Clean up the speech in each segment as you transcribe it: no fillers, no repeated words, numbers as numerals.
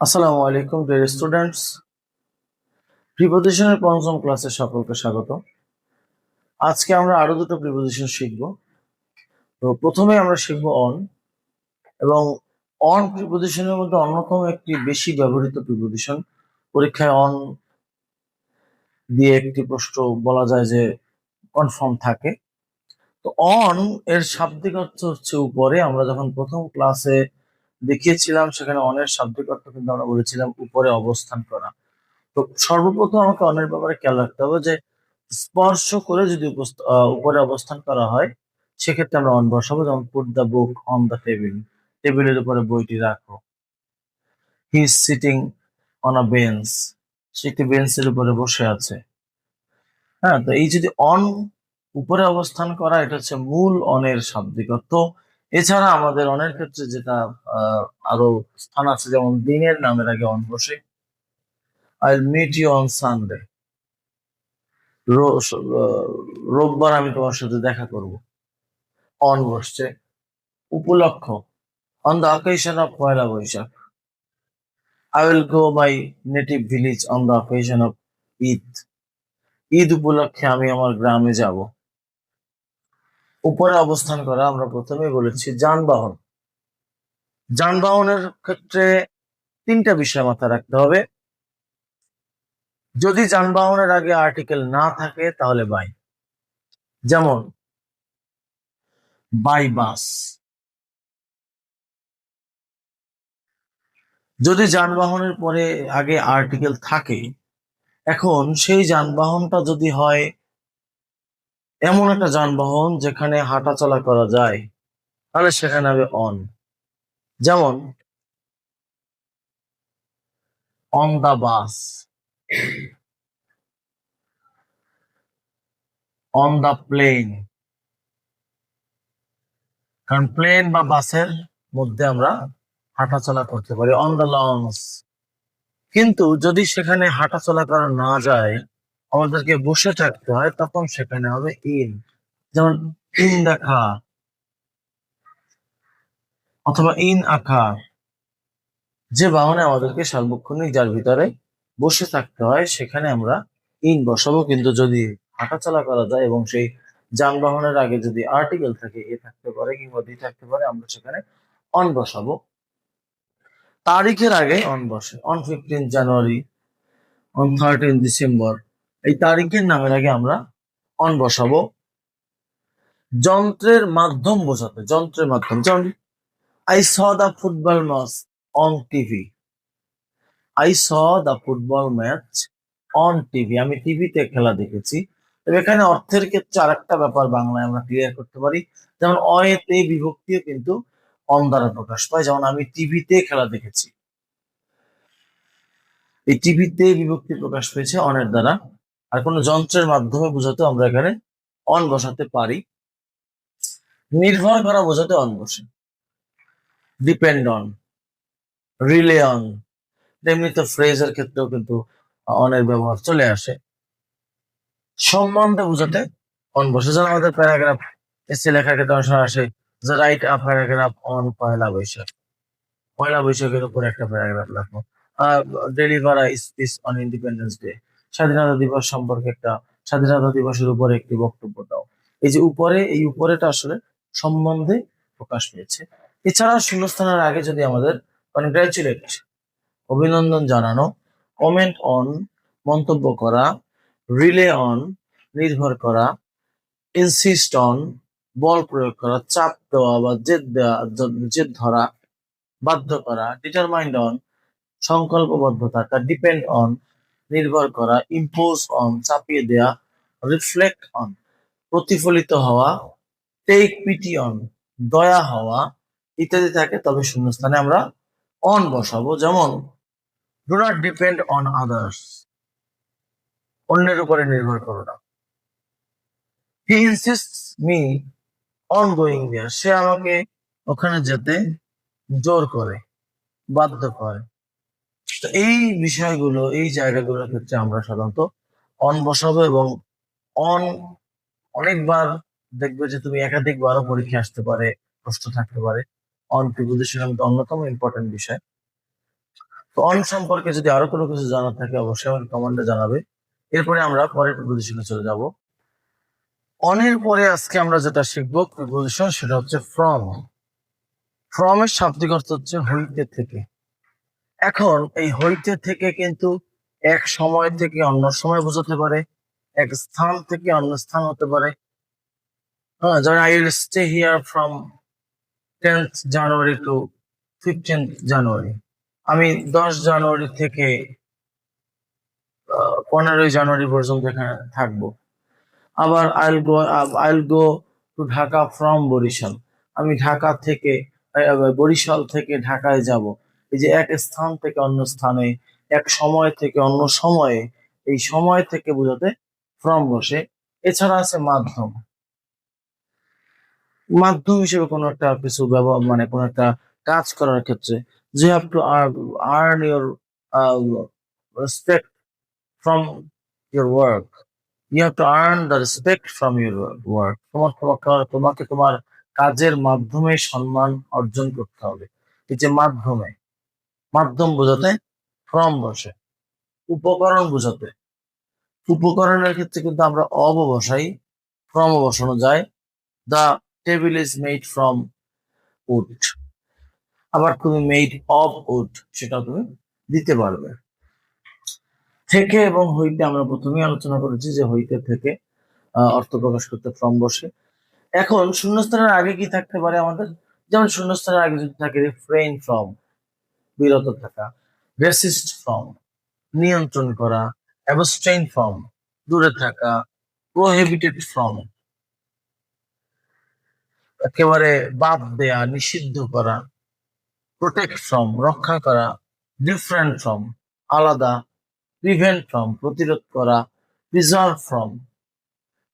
আসসালামু আলাইকুম dear students. প্রিপোজিশনের পঞ্চম ক্লাসে সকলকে স্বাগত। আজকে আমরা আরো দুটো প্রিপোজিশন শিখব। তো প্রথমে আমরা শিখব অন, এবং অন প্রিপোজিশনের মধ্যে অন্যতম একটি বেশি ব্যবহৃত প্রিপোজিশন। পরীক্ষায় অন দিয়ে একটি প্রশ্ন বলা যায় যে কনফার্ম থাকে। তো অন এর শাব্দিক অর্থ হচ্ছে উপরে। আমরা যখন প্রথম ক্লাসে দেখিয়েছিলাম সেখানে অনের শাব্দিক অর্থ কিন্তু আমরা বলেছিলাম উপরে অবস্থান করা। তো সর্বপ্রথম আমাকে অনের ব্যাপারে খেয়াল রাখতে হবে যে স্পর্শ করে যদি উপরে অবস্থান করা হয় সেক্ষেত্রে আমরা অন বসাবো। যেমন put the book on the table, টেবিলের উপরে বইটি রাখো। He is sitting on a bench, সে একটি বেঞ্চের উপরে বসে আছে। হ্যাঁ, তো এই যদি অন উপরে অবস্থান করা, এটা হচ্ছে মূল অনের শাব্দিক অর্থ। এছাড়া আমাদের অনের ক্ষেত্রে যেটা আরো স্থান আছে, যেমন দিনের নামের আগে অন বসে। I will meet you on Sunday, রোববার আমি তোমার সাথে দেখা করব, অন বসছে। উপলক্ষ, on the occasion of Poila Boishakh. I will go my native village on the occasion of Eid, Eid উপলক্ষে আমি আমার গ্রামে যাব। উপরে অবস্থান করা আমরা প্রথমেই বলেছি। যানবাহন, যানবাহনের ক্ষেত্রে তিনটা বিষয় মাথায় রাখতে হবে। যদি যানবাহনের আগে আর্টিকেল না থাকে তাহলে বাই, যেমন বাই বাস। যদি যানবাহনের পরে আগে আর্টিকেল থাকে, এখন সেই যানবাহনটা যদি হয় এমন একটা যানবাহন যেখানে হাঁটা চলা করা যায়, তাহলে সেখানে হবে অন। যেমন on the bus, on the plane. কারণ প্লেন বা বাসের মধ্যে আমরা হাঁটা চলা করতে পারি। On the launch. কিন্তু যদি সেখানে হাঁটা চলা করা না যায়, আমাদেরকে বসে থাকতে হয়, তখন সেখানে হবে ইন। যেমন ইন দা কার, অথবা ইন আ কার। যে বাহনে আমাদেরকে সার্বক্ষণিক যার ভিতরে বসে থাকতে হয় সেখানে আমরা ইন বসাবো। কিন্তু যদি হাঁটাচলা করা যায় এবং সেই যানবাহনের আগে যদি আর্টিকেল থাকে, এ থাকতে পারে কিংবা ডি থাকতে পারে, আমরা সেখানে অন বসাবো। তারিখের আগে অন বসে। অন 15 জানুয়ারি, অন 13 ডিসেম্বর, এই তারিখের নামের আগে আমরা অন বসাবো। যন্ত্রের মাধ্যম বোঝাতে, যন্ত্রের মাধ্যম, যেমন I saw the football match on TV. I saw the football match on TV, আমি টিভিতে খেলা দেখেছি। তবে এখানে অর্থের ক্ষেত্রে আরেকটা ব্যাপার বাংলায় আমরা ক্লিয়ার করতে পারি। যেমন অয়েতে বিভক্তিও কিন্তু অন দ্বারা প্রকাশ পায়। যেমন আমি টিভিতে খেলা দেখেছি, এই টিভিতে বিভক্তি প্রকাশ পেয়েছে অনের দ্বারা। আর কোনো যন্ত্রের মাধ্যমে বোঝাতে আমরা এখানে অন বসাতে পারি। নির্ভর করা বোঝাতে অন বসে। Depend on, rely on. তেমনি তো ফ্রেজের ক্ষেত্রেও কিন্তু অনের ব্যবহার চলে আসে। সম্বন্ধে বোঝাতে অন বসে। যেমন আমাদের প্যারাগ্রাফ এসে লেখার ক্ষেত্রে অনেক সময় আসে যে রাইট আ প্যারাগ্রাফ অন পয়লা বৈশাখ, পয়লা বৈশাখের উপর একটা প্যারাগ্রাফ লেখো। Deliver a speech on independence day, স্বাধীনতা দিবস সম্পর্কে একটা, স্বাধীনতা দিবসের উপরে একটি বক্তব্য দাও। এই যে উপরে, এই উপরেটা আসলে সম্বন্ধে প্রকাশ পেয়েছে। এছাড়া শূন্যস্থানের আগে যদি আমাদের কনগ্রাচুলেট, অভিনন্দন জানানো, কমেন্ট অন, মন্তব্য করা, রিলে অন, নির্ভর করা, ইনসিস্ট অন, বল প্রয়োগ করা, চাপ দেওয়া বা জেদ দেওয়া, জেদ ধরা, বাধ্য করা, ডিটারমাইন্ড অন, সংকল্পবদ্ধ থাকা, ডিপেন্ড অন, নির্ভর করা, ইম্পোজ অন, চাপিয়ে দেয়া, রিফ্লেক্ট অন, প্রতিফলিত হওয়া, টেক পিটি অন, দয়া হওয়া ইত্যাদি থাকে। তবে শূন্যস্থানে আমরা অন বসাবো। যেমন do not depend on others, অন্যের উপরে নির্ভর করো না। হি ইনসিস্টস মি অন গোয়িং দেয়ার, সে আমাকে ওখানে যেতে জোর করে, বাধ্য করে। তো এই বিষয়গুলো, এই জায়গাগুলোর ক্ষেত্রে আমরা সাধারণত অন বসাবো। এবং অন অনেকবার দেখবে যে তুমি একাধিকবারও পরীক্ষা আসতে পারে, প্রশ্ন থাকতে পারে। অন প্রিপোজিশনের মধ্যে অন্যতম ইম্পর্টেন্ট বিষয়। তো অন সম্পর্কে যদি আরো কোনো কিছু জানার থাকে অবশ্যই আমাকে কমেন্টে জানাবে। এরপরে আমরা পরের প্রিপোজিশনে চলে যাব। অনের পরে আজকে আমরা যেটা শিখবো প্রিপোজিশন, সেটা হচ্ছে ফ্রম। ফ্রম এর শাব্দিক অর্থ হচ্ছে হইতে থেকে। এখন এই হইতে থেকে কিন্তু এক সময় থেকে অন্য সময় বোঝাতে পারে, এক স্থান থেকে অন্য স্থান হতে পারে। হ্যাঁ, যেমন I will stay here from 10th January to 15th January. আমি 10 জানুয়ারি থেকে 15ই জানুয়ারি পর্যন্ত এখানে থাকবো। আবার I'll go to Dhaka from Barishal. আমি ঢাকা থেকে বরিশাল থেকে ঢাকায় যাব। এই যে এক স্থান থেকে অন্য স্থানে, এক সময় থেকে অন্য সময়ে, এই সময় থেকে বোঝাতে ফ্রম বসে। এছাড়া আছে মাধ্যম। মাধ্যম হিসেবে কোনো একটা কিছু ব্যবহার, মানে কোনো একটা কাজ করার ক্ষেত্রে যে have to earn your respect from your work. You have to earn the respect from your work. তোমাকে তোমার কাজের মাধ্যমে সম্মান অর্জন করতে হবে। এই যে মাধ্যমে, মাধ্যম বোঝাতে ফ্রম বসে। উপকরণ বোঝাতে, উপকরণের ক্ষেত্রে কিন্তু আমরা অব বসাই, ফ্রম বসানো যায়। The table is made from would. আবার তুমি মেড অফ উড, সেটা তুমি দিতে পারবে। থেকে এবং হইতে আমরা প্রথমেই আলোচনা করেছি যে হইতে থেকে অর্থ প্রকাশ করতে ফ্রম বসে। এখন শূন্যস্থানের আগে কি থাকতে পারে আমাদের? যেমন শূন্যস্থানের আগে যদি থাকে রিফ্রেইন ফ্রম, বিরত থাকা, রেসিস্ট ফ্রম, নিয়ন্ত্রণ করা, অ্যাবস্টেইন ফ্রম, দূরে থাকা, প্রোহিবিটেড ফ্রম, একেবারে বাদ দেয়া, নিষিদ্ধ করা, প্রোটেক্ট ফ্রম, রক্ষা করা, ডিফারেন্ট ফ্রম, আলাদা, প্রিভেন্ট ফ্রম, প্রতিরোধ করা, প্রিজার্ভ ফ্রম,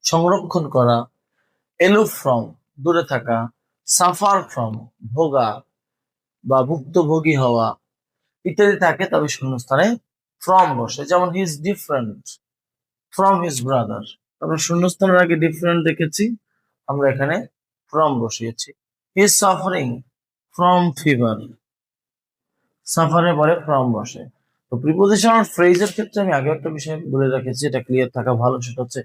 সংরক্ষণ করা, এলুফ ফ্রম, দূরে থাকা, সাফার ফ্রম, ভোগা বা ভুক্তভোগী হওয়া ইত্যাদি থাকে। তবে শূন্যস্থানে ফ্রম বসে। যেমন he is different from his brother. তবে শূন্যস্থানের আগে ডিফারেন্ট দেখেছি, আমরা এখানে ফ্রম বসিয়েছি। He is suffering from fever, সাফারের পরে ফ্রম বসে। তো প্রিপোজিশন আর ফ্রেজের ক্ষেত্রে আমি আগে একটা বিষয় বলে রেখেছি, এটা ক্লিয়ার থাকা ভালো। সেটা হচ্ছে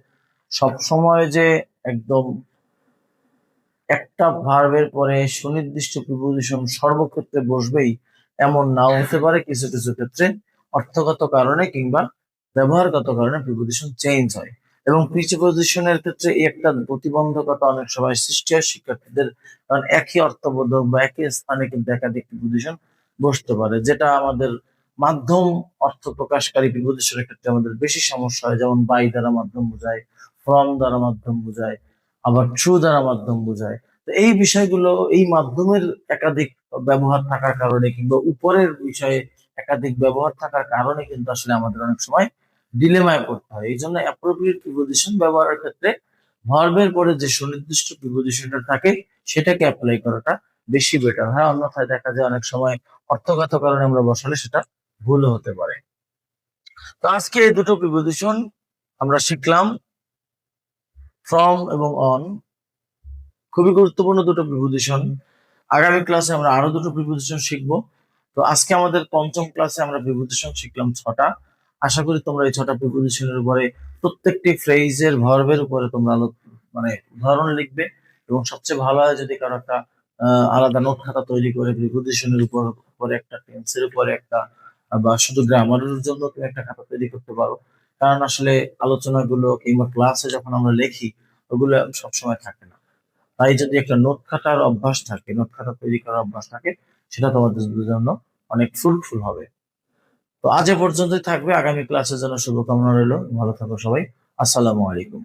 সব সময় যে একদম একটা ভার্বের পরে সুনির্দিষ্ট প্রিপোজিশন সর্বক্ষেত্রে বসবেই এমন নাও হতে পারে। কিছু কিছু ক্ষেত্রে অর্থগত কারণে কিংবা ব্যবহারগত কারণে প্রিপোজিশন চেঞ্জ হয়। এবং প্রিপোজিশনের ক্ষেত্রে এই একটা প্রতিবন্ধকতা অনেক সময় সৃষ্টি হয় শিক্ষার্থীদের, কারণ একই অর্থবোধক বা একই স্থানে কিন্তু একাধিক প্রিপোজিশন বসতে পারে, যেটা আমাদের মাধ্যম অর্থ প্রকাশকারী প্রিপোজিশনের ক্ষেত্রে আমাদের বেশি সমস্যা হয়। যেমন বাই দ্বারা মাধ্যম বোঝায়, ফ্রম দ্বারা মাধ্যম বোঝায়, আবার ট্রু দ্বারা মাধ্যম বোঝায়। তো এই বিষয়গুলো, এই মাধ্যমের একাধিক ব্যবহার থাকার কারণে কিংবা উপরের বিষয়ে একাধিক ব্যবহার থাকার কারণে কিন্তু আসলে আমাদের অনেক সময় ডিলেমায় পড়তে হয়। এই জন্য অ্যাপ্রোপ্রিয়েট প্রিপোজিশন ব্যবহারের ক্ষেত্রে ভার্বের পরে যে সুনির্দিষ্ট প্রিপোজিশনটা থাকে সেটাকে অ্যাপ্লাই করাটা বেশি বেটার হয়। অন্যথায় দেখা যায় অনেক সময় অর্থগত কারণে আমরা বসালে সেটা ভুল হতে পারে। তো আজকে এই দুটো প্রিপোজিশন আমরা শিখলাম, ফ্রম এবং অন। খুবই গুরুত্বপূর্ণ দুটো প্রিপোজিশন। আগামী ক্লাসে আমরা আরো দুটো প্রিপোজিশন শিখবো। তো আজকে আমাদের পঞ্চম ক্লাসে আমরা প্রিপোজিশন শিখলাম 6টা। আশা করি তোমরা এই 6টা প্রিপোজিশনের উপরে প্রত্যেকটি ফ্রেজের ভার্বের উপরে তোমরা মানে উদাহরণ লিখবে। এবং সবচেয়ে ভালো হয় যদি কারো একটা আলাদা নোট খাতা তৈরি করে প্রিপোজিশনের উপরে একটা, টেন্সের উপরে একটা, বা শুধু গ্রামারের জন্য তুমি একটা খাতা তৈরি করতে পারো। কারণ আসলে আলোচনাগুলো কিংবা ক্লাসে যখন আমরা লিখি ওগুলো সবসময় থাকে না। তাই যদি একটা নোট খাতার অভ্যাস থাকে, নোট খাতা তৈরি করার অভ্যাস থাকে, সেটা তোমাদের জন্য অনেক ফ্রুটফুল হবে। তো আজ এ পর্যন্তই থাকবে। আগামী ক্লাসের জন্য শুভকামনা রইলো। ভালো থাকো সবাই। আসসালামু আলাইকুম।